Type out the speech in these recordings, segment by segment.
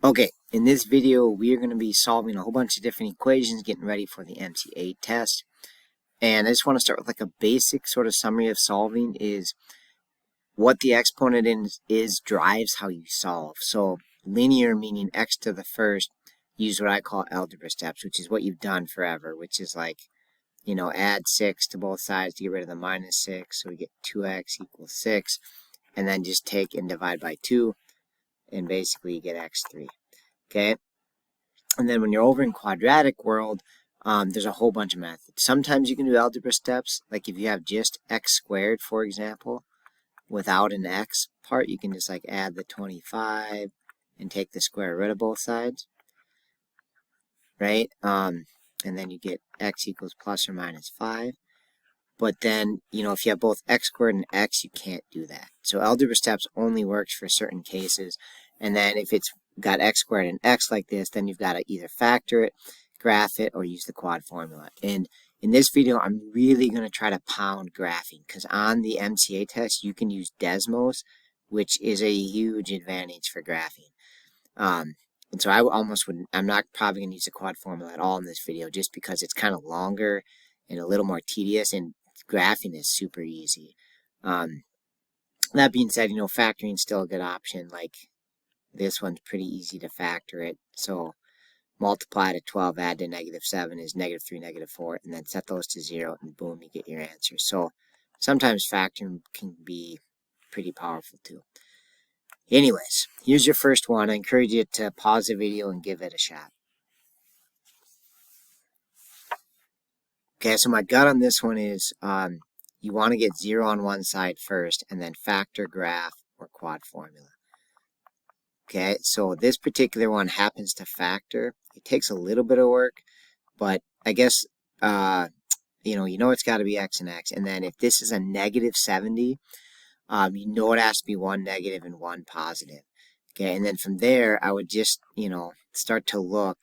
Okay, in this video, we are going to be solving a whole bunch of different equations, getting ready for the MCA test. And I just want to start with like a basic sort of summary of solving is what the exponent is drives how you solve. So linear, meaning x to the first, use what I call algebra steps, which is what you've done forever, which is like, add 6 to both sides to get rid of the minus 6. So we get 2x equals 6. And then just take and divide by 2. And basically you get x3. Okay, and then when you're over in quadratic world, there's a whole bunch of methods. Sometimes you can do algebra steps, like if you have just x squared, for example, without an x part, you can just like add the 25 and take the square root of both sides, right? And then you get x equals plus or minus 5. But then, if you have both x squared and x, you can't do that. So algebra steps only works for certain cases. And then if it's got x squared and x like this, then you've got to either factor it, graph it, or use the quad formula. And in this video, I'm really going to try to pound graphing, because on the MCA test, you can use Desmos, which is a huge advantage for graphing. And so I'm not probably going to use the quad formula at all in this video, just because it's kind of longer and a little more tedious, and graphing is super easy. That being said, factoring is still a good option. Like this one's pretty easy to factor it. So multiply to 12, add to -7 is -3, -4, and then set those to 0, and boom, you get your answer. So sometimes factoring can be pretty powerful too. Anyways, here's your first one. I encourage you to pause the video and give it a shot. Okay, so my gut on this one is you want to get 0 on one side first, and then factor, graph, or quad formula. Okay, so this particular one happens to factor. It takes a little bit of work, but I guess, it's got to be x and x. And then if this is a -70, it has to be one negative and one positive. Okay, and then from there, I would just, start to look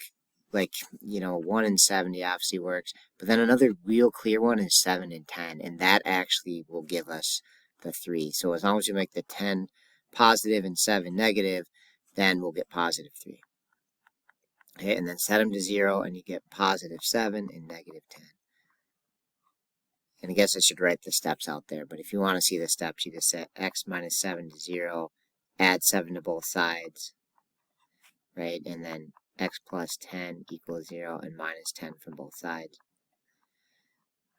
like, 1 and 70 obviously works. But then another real clear one is 7 and 10. And that actually will give us the 3. So as long as you make the 10 positive and 7 negative, then we'll get positive 3. Okay, and then set them to 0, and you get positive 7 and -10. And I guess I should write the steps out there, but if you want to see the steps, you just set x minus 7 to 0, add 7 to both sides, right? And then x plus 10 equals 0, and minus 10 from both sides.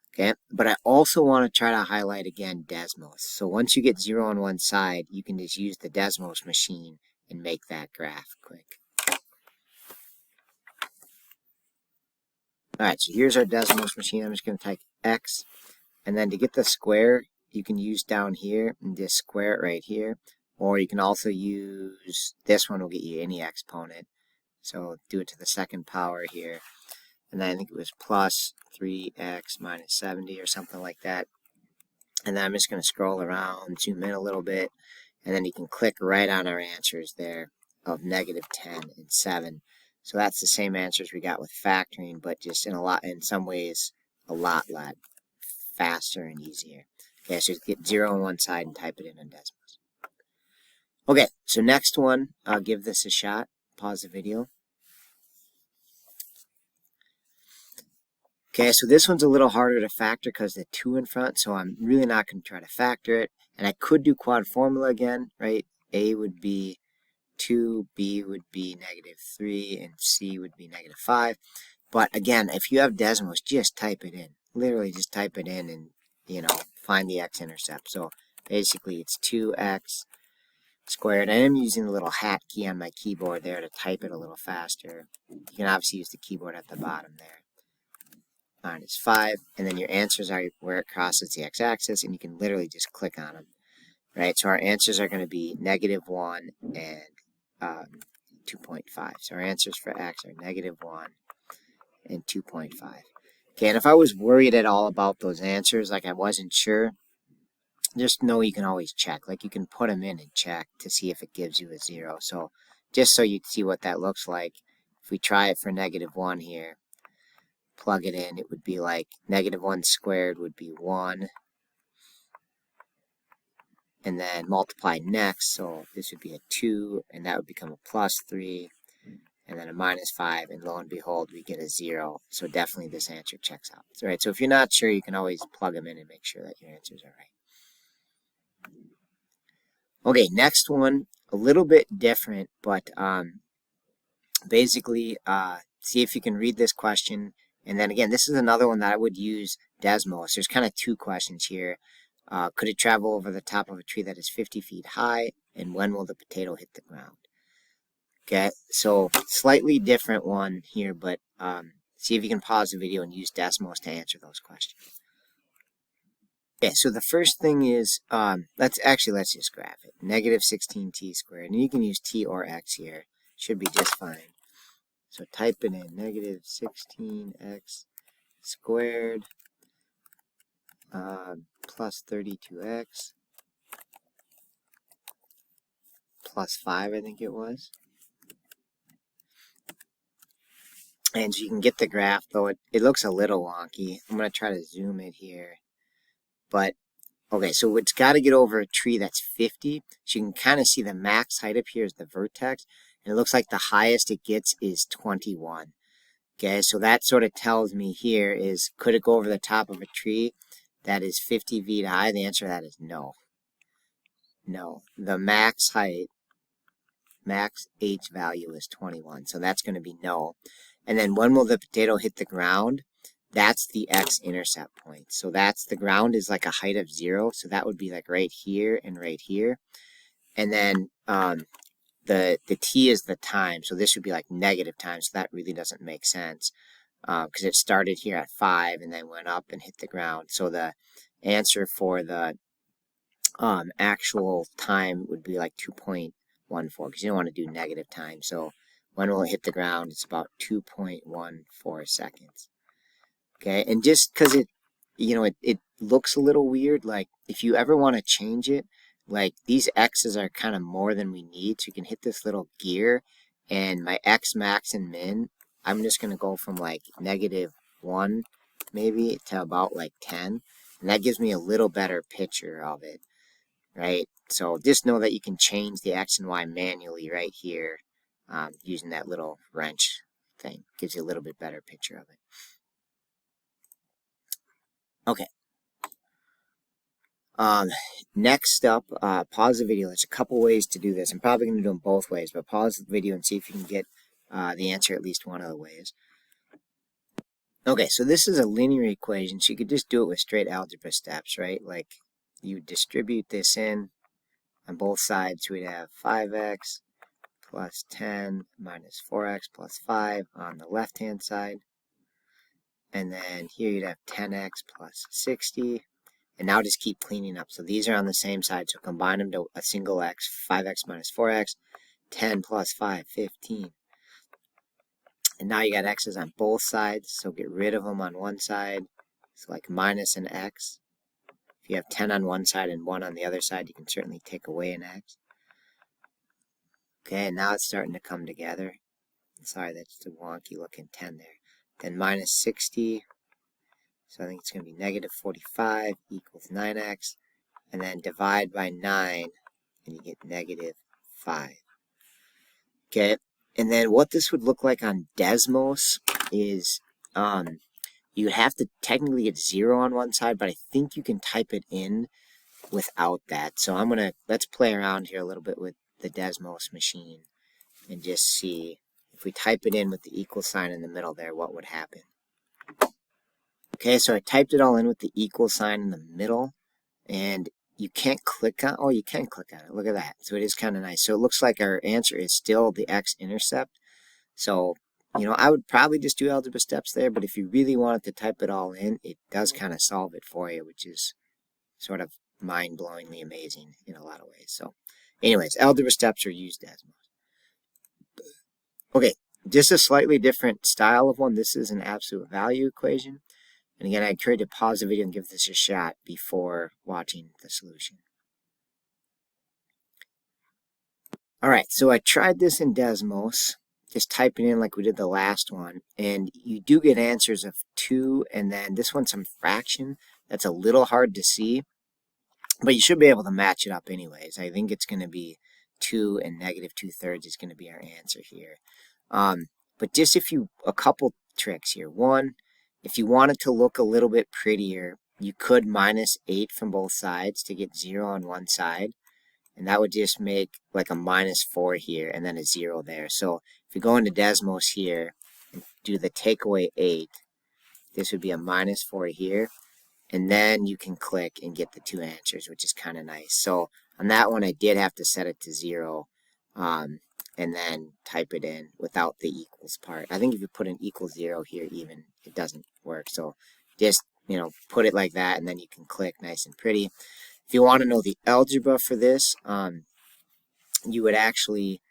Okay, but I also want to try to highlight again Desmos. So once you get 0 on one side, you can just use the Desmos machine and make that graph quick. All right, so here's our Desmos machine. I'm just going to type x, and then to get the square, you can use down here and just square it right here, or you can also use this one will get you any exponent. So do it to the second power here, and then I think it was plus 3x minus 70 or something like that. And then I'm just going to scroll around, zoom in a little bit, and then you can click right on our answers there of -10 and 7. So that's the same answers we got with factoring, but just in some ways a lot faster and easier. Okay, so get 0 on one side and type it in on Desmos. Okay, so next one, I'll give this a shot. Pause the video. Okay, so this one's a little harder to factor because the 2 in front, so I'm really not going to try to factor it. And I could do quad formula again, right? A would be 2, B would be -3, and C would be -5. But again, if you have Desmos, just type it in. Literally just type it in and, find the x-intercept. So basically it's 2x squared. I am using the little hat key on my keyboard there to type it a little faster. You can obviously use the keyboard at the bottom there. Minus 5, and then your answers are where it crosses the x-axis, and you can literally just click on them, right? So our answers are going to be -1 and 2.5. So our answers for x are -1 and 2.5. Okay, and if I was worried at all about those answers, like I wasn't sure, just know you can always check. Like you can put them in and check to see if it gives you a 0. So just so you see what that looks like, if we try it for -1 here, plug it in, it would be like -1 squared would be 1. And then multiply next, so this would be a 2, and that would become a plus 3. and then a -5, and lo and behold, we get a 0. So definitely this answer checks out. All right, so if you're not sure, you can always plug them in and make sure that your answers are right. Okay, next one, a little bit different, but basically see if you can read this question. And then again, this is another one that I would use Desmos. There's kind of two questions here. Could it travel over the top of a tree that is 50 feet high? And when will the potato hit the ground? Okay, so slightly different one here, but see if you can pause the video and use Desmos to answer those questions. Okay, so the first thing is, let's just graph it. -16t squared, and you can use t or x here. Should be just fine. So type it in, -16x squared plus 32x plus 5, I think it was. And so you can get the graph, though it looks a little wonky. I'm going to try to zoom it here. But, okay, so it's got to get over a tree that's 50. So you can kind of see the max height up here is the vertex. And it looks like the highest it gets is 21. Okay, so that sort of tells me here is, could it go over the top of a tree that is 50 feet high? The answer to that is no. No. The max height, max H value is 21. So that's going to be no. And then when will the potato hit the ground? That's the x-intercept point. So that's, the ground is like a height of 0. So that would be like right here and right here. And then the t is the time. So this would be like negative time. So that really doesn't make sense because it started here at 5 and then went up and hit the ground. So the answer for the actual time would be like 2.14 because you don't want to do negative time. So when will it hit the ground? It's about 2.14 seconds. Okay, and just because it looks a little weird, like if you ever want to change it, like these x's are kind of more than we need, so you can hit this little gear, and my x max and min, I'm just going to go from like -1 maybe to about like 10, and that gives me a little better picture of it, right? So just know that you can change the x and y manually right here using that little wrench thing. Gives you a little bit better picture of it. Okay. Next up, pause the video. There's a couple ways to do this. I'm probably going to do them both ways, but pause the video and see if you can get the answer at least one of the ways. Okay, so this is a linear equation, so you could just do it with straight algebra steps, right? Like you distribute this in on both sides, so we'd have 5x plus 10 minus 4x plus 5 on the left-hand side. And then here you'd have 10x plus 60. And now just keep cleaning up. So these are on the same side, so combine them to a single x, 5x minus 4x, 10 plus 5, 15. And now you got x's on both sides, so get rid of them on one side. So like minus an x. If you have 10 on one side and 1 on the other side, you can certainly take away an x. Okay, now it's starting to come together. Sorry, that's the wonky looking 10 there. Then minus 60. So I think it's going to be -45 equals 9x. And then divide by 9, and you get -5. Okay, and then what this would look like on Desmos is you would have to technically get 0 on one side, but I think you can type it in without that. So let's play around here a little bit with the Desmos machine and just see if we type it in with the equal sign in the middle there, what would happen. Okay, so I typed it all in with the equal sign in the middle, and you can't click on, oh, you can click on it. Look at that. So it is kind of nice. So it looks like our answer is still the x-intercept. So, I would probably just do algebra steps there, but if you really wanted to type it all in, it does kind of solve it for you, which is sort of mind-blowingly amazing in a lot of ways. So anyways, algebra steps are used as most. Okay, just a slightly different style of one. This is an absolute value equation. And again, I encourage you to pause the video and give this a shot before watching the solution. All right, so I tried this in Desmos, just typing in like we did the last one, and you do get answers of 2, and then this one's some fraction. That's a little hard to see, but you should be able to match it up anyways. I think it's going to be 2 and -2/3 is going to be our answer here. But just a couple tricks here. One, if you want it to look a little bit prettier, you could minus 8 from both sides to get 0 on one side. And that would just make like a minus 4 here and then a 0 there. So if you go into Desmos here and do the take away 8, this would be a minus 4 here. And then you can click and get the 2 answers, which is kind of nice. So on that one, I did have to set it to 0 and then type it in without the equals part. I think if you put an equals 0 here even, it doesn't work. So just, put it like that, and then you can click nice and pretty. If you want to know the algebra for this, you would actually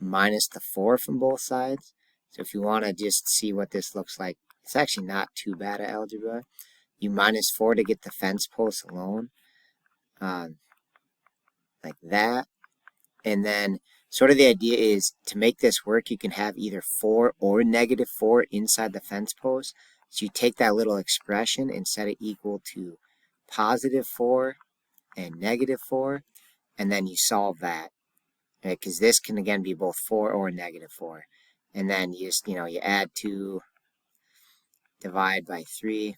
minus the 4 from both sides. So if you want to just see what this looks like, it's actually not too bad at algebra. You minus 4 to get the fence post alone, like that. And then sort of the idea is to make this work, you can have either 4 or negative 4 inside the fence post. So you take that little expression and set it equal to positive 4 and negative 4, and then you solve that, right? Because this can again be both 4 or negative 4. And then you just, you add 2, divide by 3,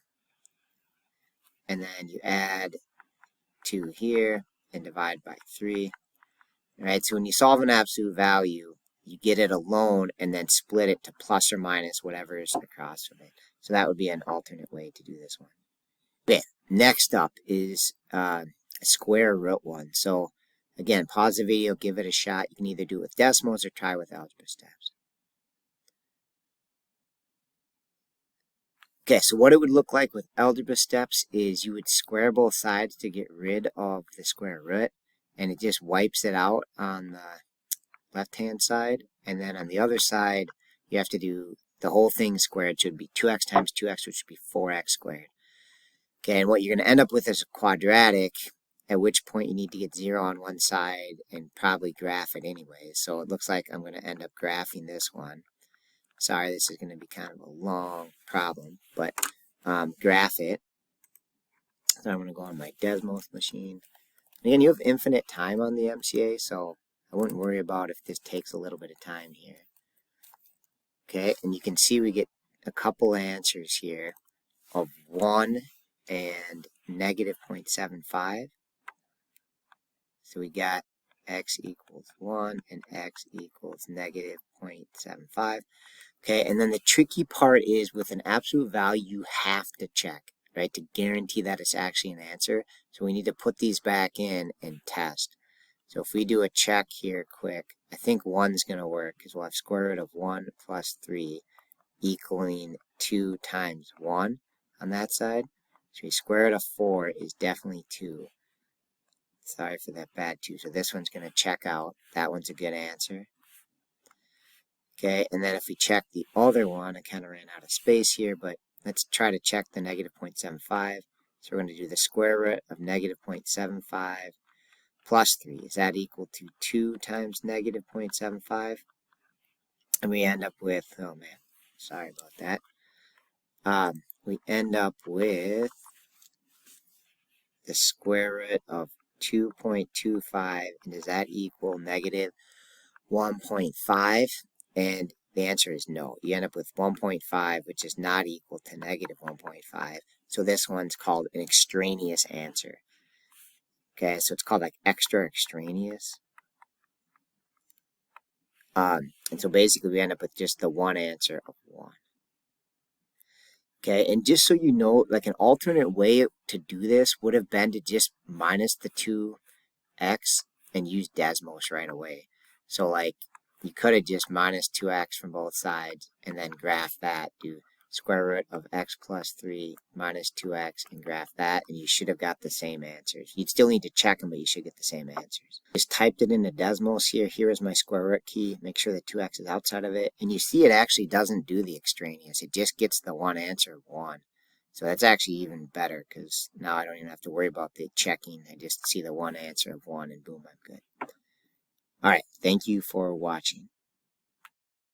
and then you add 2 here and divide by 3. All right, so when you solve an absolute value, you get it alone and then split it to plus or minus whatever is across from it. So that would be an alternate way to do this one. Okay, next up is a square root one. So again, pause the video, give it a shot. You can either do it with Desmos or try with algebra steps. Okay, so what it would look like with algebra steps is you would square both sides to get rid of the square root, and it just wipes it out on the left-hand side. And then on the other side, you have to do the whole thing squared. Should be 2x times 2x, which would be 4x squared. Okay, and what you're going to end up with is a quadratic, at which point you need to get 0 on one side and probably graph it anyway. So it looks like I'm going to end up graphing this one. Sorry, this is going to be kind of a long problem, but graph it. So I'm going to go on my Desmos machine. Again, you have infinite time on the MCA, so I wouldn't worry about if this takes a little bit of time here. Okay, and you can see we get a couple answers here of 1 and negative 0.75. So we got x equals 1 and x equals negative 0.75. Okay, and then the tricky part is with an absolute value, you have to check, right, to guarantee that it's actually an answer. So we need to put these back in and test. So if we do a check here quick, I think 1's going to work because we'll have square root of 1 plus 3 equaling 2 times 1 on that side. So square root of 4 is definitely 2. Sorry for that bad 2. So this one's going to check out. That one's a good answer. Okay, and then if we check the other one, I kind of ran out of space here, but let's try to check the negative 0.75. So we're going to do the square root of negative 0.75 plus 3. Is that equal to 2 times negative 0.75? And we end up with, oh man, sorry about that. We end up with the square root of 2.25, and does that equal negative 1.5? And the answer is no. You end up with 1.5, which is not equal to negative 1.5. So this one's called an extraneous answer. Okay, so it's called like extra extraneous. And so basically we end up with just the one answer of 1. Okay, and just so you know, like an alternate way to do this would have been to just minus the 2x and use Desmos right away. So like you could have just minus 2x from both sides and then graph that, do square root of x plus 3 minus 2x and graph that, and you should have got the same answers. You'd still need to check them, but you should get the same answers. Just typed it into Desmos here. Here is my square root key. Make sure the 2x is outside of it. And you see it actually doesn't do the extraneous. It just gets the one answer of 1. So that's actually even better because now I don't even have to worry about the checking. I just see the one answer of 1 and boom, I'm good. All right. Thank you for watching.